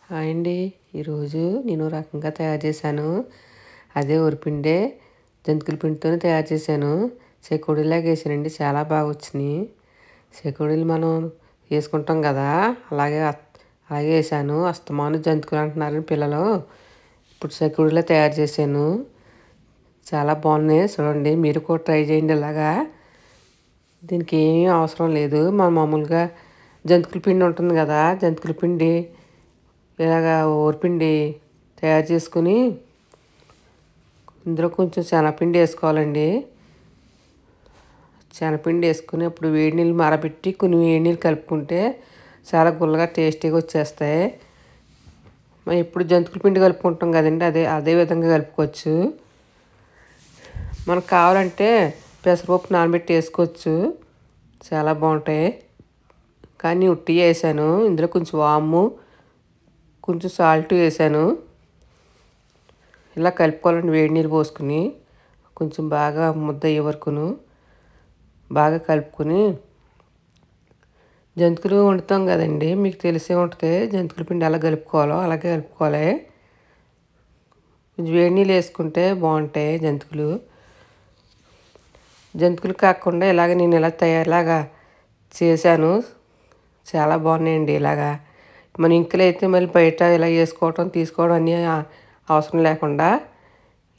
Hi అండి. ఈరోజు నేను రకంగా తయారు చేశాను. అదే వరిపిండే జంతికల పిండితోనే తయారు చేశాను. చెకోడీలాగా వేసానండి. చాలా బాగా వచ్చినాయి. చెకోడీలు మనం వేసుకుంటాం కదా, అలాగే అలాగే వేసాను. అస్తమాను జంతికలు అంటున్నారని పిల్లలు. ఇప్పుడు చెకోడీలా తయారు చేశాను. చాలా బాగున్నాయి. చూడండి, మీరు కూడా ట్రై చేయండి ఇలాగా. దీనికి ఏమీ అవసరం లేదు. మన మామూలుగా జంతికల పిండి ఉంటుంది కదా, జంతికల పిండి ఇలాగా ఊరిపిండి తయారు చేసుకుని ఇందులో కొంచెం శనగపిండి వేసుకోవాలండి. శనగపిండి వేసుకుని అప్పుడు వేడి నీళ్ళు మరబెట్టి కొన్ని వేడి నీళ్ళు కలుపుకుంటే చాలా గుల్లగా టేస్టీగా వచ్చేస్తాయి. మనం ఎప్పుడు జంతికల పిండి కలుపుకుంటాం కదండి, అదే విధంగా కలుపుకోవచ్చు. మనకు కావాలంటే పెసరపప్పు నానబెట్టి వేసుకోవచ్చు, చాలా బాగుంటాయి. కానీ ఉట్టి వేసాను. ఇందులో కొంచెం వాము, కొంచెం సాల్ట్ వేసాను. ఇలా కలుపుకోవాలండి. వేడి నీళ్ళు పోసుకుని కొంచెం బాగా ముద్ద అయ్యే వరకును బాగా కలుపుకొని జంతికలు వండుతాం కదండి, మీకు తెలిసే ఉంటుంది. జంతికల పిండి ఎలా కలుపుకోవాలో అలాగే కలుపుకోవాలి. కొంచెం వేడి నీళ్ళు వేసుకుంటే బాగుంటాయి జంతికలు. జంతికలు కాకుండా నేను ఇలాగా చేశాను. చాలా బాగున్నాయండి. ఇలాగా మన ఇంకులు అయితే మళ్ళీ బయట ఇలా వేసుకోవటం తీసుకోవడం అన్నీ అవసరం లేకుండా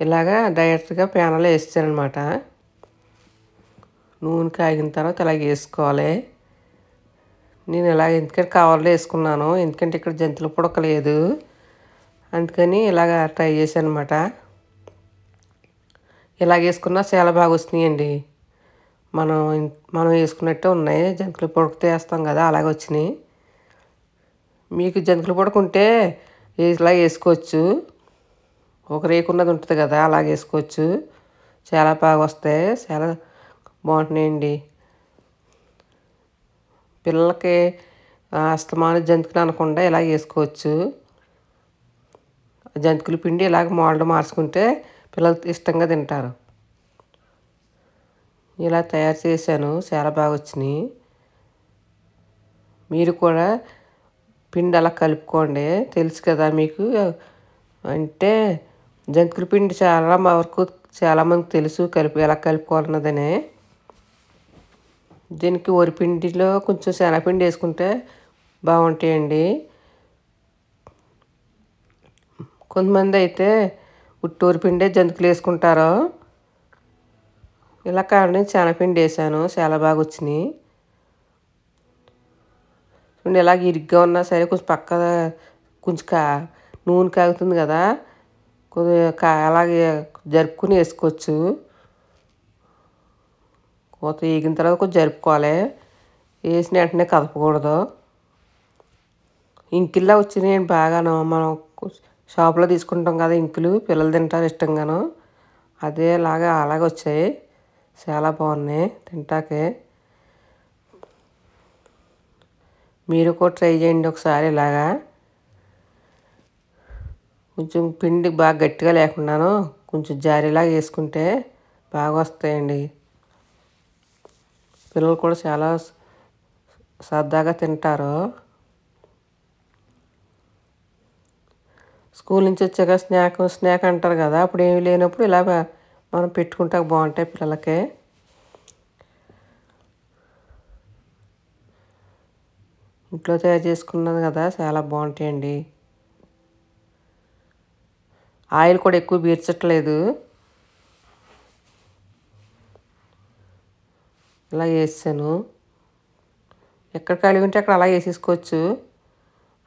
ఇలాగా డైరెక్ట్గా ప్యాన్లో వేస్తానమాట. నూనె కాగిన తర్వాత ఇలాగ వేసుకోవాలి. నేను ఎందుకంటే కవర్లో వేసుకున్నాను, ఎందుకంటే ఇక్కడ జంతికల పొడక లేదు, అందుకని ఇలాగ ట్రై చేశాను అనమాట. ఇలాగ వేసుకున్నా చాలా బాగా వస్తున్నాయండి. మనం వేసుకున్నట్టే ఉన్నాయి. జంతికల పొడకతో వేస్తాం కదా, అలాగే వచ్చినాయి. మీకు జంతికల పొడక ఉంటే ఇలా వేసుకోవచ్చు. ఒక రేకు ఉన్నది ఉంటుంది కదా, అలాగే వేసుకోవచ్చు. చాలా బాగా వస్తాయి, చాలా బాగుంటున్నాయండి. పిల్లలకి అస్తమానం జంతికలు అనకుండా ఇలా వేసుకోవచ్చు. జంతికల పిండి ఇలాగ మోడల్ మార్చుకుంటే పిల్లలు ఇష్టంగా తింటారు. ఇలా తయారు చేశాను, చాలా బాగా వచ్చినాయి. మీరు కూడా పిండి అలా కలుపుకోండి. తెలుసు కదా మీకు, అంటే జంతికల పిండి చాలామందికి తెలుసు ఎలా కలుపుకోవాలన్నదనే. దీనికి వరిపిండిలో కొంచెం శనగపిండి వేసుకుంటే బాగుంటాయండి. కొంతమంది అయితే ఉట్టి వరిపిండే జంతికలు వేసుకుంటారు. ఇలా కారణం శనగపిండి వేసాను, చాలా బాగా వచ్చినాయి. చూడండి, ఇలాగ ఇరుగ్గా ఉన్నా సరే కొంచెం నూనె కాగుతుంది కదా, కొద్దిగా అలాగే జరుపుకుని వేసుకోవచ్చు. కొత్త వేగిన తర్వాత కొంచెం జరుపుకోవాలి. వేసిన వెంటనే కదపకూడదు. ఇంకిల్లా వచ్చినాయి బాగాను. మనం షాప్లో తీసుకుంటాం కదా ఇంకులు, పిల్లలు తింటారు ఇష్టంగాను. అలాగే వచ్చాయి. చాలా బాగున్నాయి తింటాకే. మీరు కూడా ట్రై చేయండి ఒకసారి. ఇలాగా కొంచెం పిండి బాగా గట్టిగా లేకుండాను కొంచెం జారీలాగా వేసుకుంటే బాగా వస్తాయండి. పిల్లలు కూడా చాలా సరదాగా తింటారు. స్కూల్ నుంచి వచ్చాక స్నాక్ అంటారు కదా, అప్పుడు ఏమి లేనప్పుడు ఇలా మనం పెట్టుకుంటే బాగుంటాయి పిల్లలకి. ఇంట్లో తయారు చేసుకున్నది కదా, చాలా బాగుంటాయండి. ఆయిల్ కూడా ఎక్కువ పీల్చట్లేదు. ఇలా వేసాను. ఎక్కడ ఖాళీ ఉంటే అక్కడ అలా వేసేసుకోవచ్చు,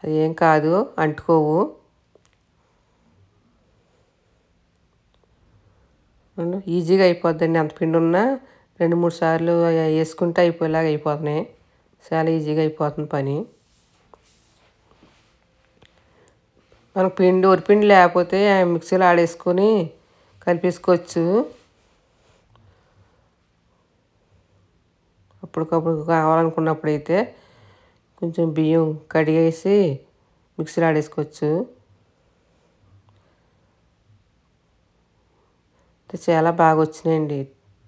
అది ఏం కాదు, అంటుకోవు. ఈజీగా అయిపోద్దండి. అంత పిండి ఉన్నా 2-3 సార్లు వేసుకుంటే అయిపోయేలాగా అయిపోతున్నాయి. చాలా ఈజీగా అయిపోతుంది పని. మనకు వరిపిండి లేకపోతే మిక్సీలో ఆడేసుకొని కలిపేసుకోవచ్చు. అప్పటికప్పుడు కావాలనుకున్నప్పుడు అయితే కొంచెం బియ్యం కడిగేసి మిక్సీలో ఆడేసుకోవచ్చు. చాలా బాగా వచ్చినాయండి.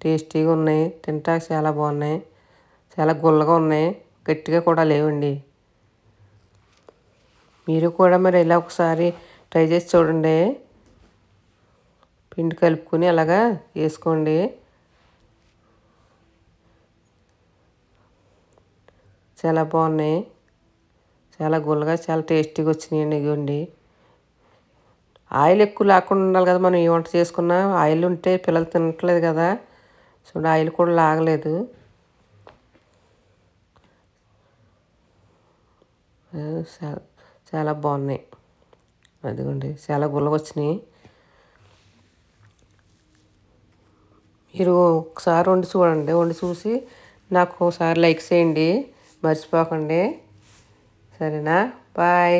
టేస్టీగా ఉన్నాయి, తింటాక చాలా బాగున్నాయి. చాలా గుల్లగా ఉన్నాయి, గట్టిగా కూడా లేవండి. మీరు కూడా మరి ఇలా ఒకసారి ట్రై చేసి చూడండి. పిండి కలుపుకొని అలాగా వేసుకోండి. చాలా బాగున్నాయి. చాలా గుల్లగా చాలా టేస్టీగా వచ్చినాయండి. ఇదిగోండి, ఆయిల్ ఎక్కువ లేకుండా ఉండాలి కదా. మనం ఏ వంట చేసుకున్నా ఆయిల్ ఉంటే పిల్లలు తినట్లేదు కదా. చూడండి, ఆయిల్ కూడా లాగలేదు. చాలా చాలా బాగున్నాయి. అదిగోండి, చాలా గుల్లగా వచ్చినాయి. మీరు ఒకసారి వండి చూడండి. వండి చూసి నాకు ఒకసారి లైక్ చేయండి, మర్చిపోకండి. సరేనా? బాయ్.